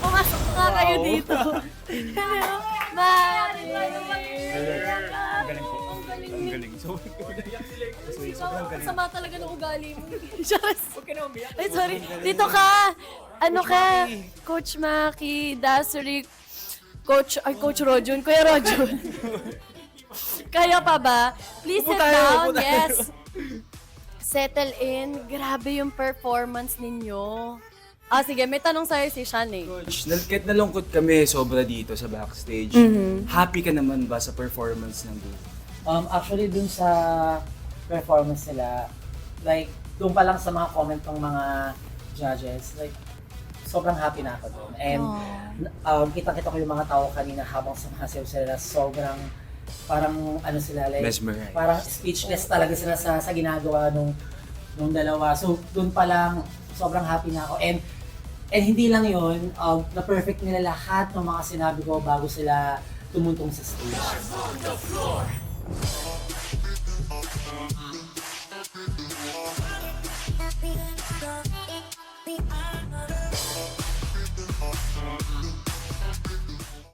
Pumasok na kayo dito. Hello, Mari! Ang galing po. Ang galing Ang ni... galing. Ikaw, ang sama talaga ng ugali mo. Just... Ay, sorry. Dito ka! Ano ka? Coach Maki, Dasuri, Coach Rojon, Kuya Rojon. Kaya pa ba? Please sit down. Yes. Settle in. Grabe yung performance ninyo. Sige, may tanong sa'yo si Sean eh. Coach, kahit nalungkot kami sobra dito sa backstage. Happy ka naman ba sa performance ng group? Actually, dun sa performance nila, like, dun pa lang sa mga comment ng mga judges, like, sobrang happy na ako dun. And kita-kita ko yung mga tao kanina habang sumasayaw sila, sobrang parang ano sila, like, Mesmerized. parang speechless talaga sila sa ginagawa nung dalawa. So, dun pa lang, sobrang happy na ako. And hindi lang yun, na-perfect nila lahat ng mga sinabi ko bago sila tumuntong sa stage.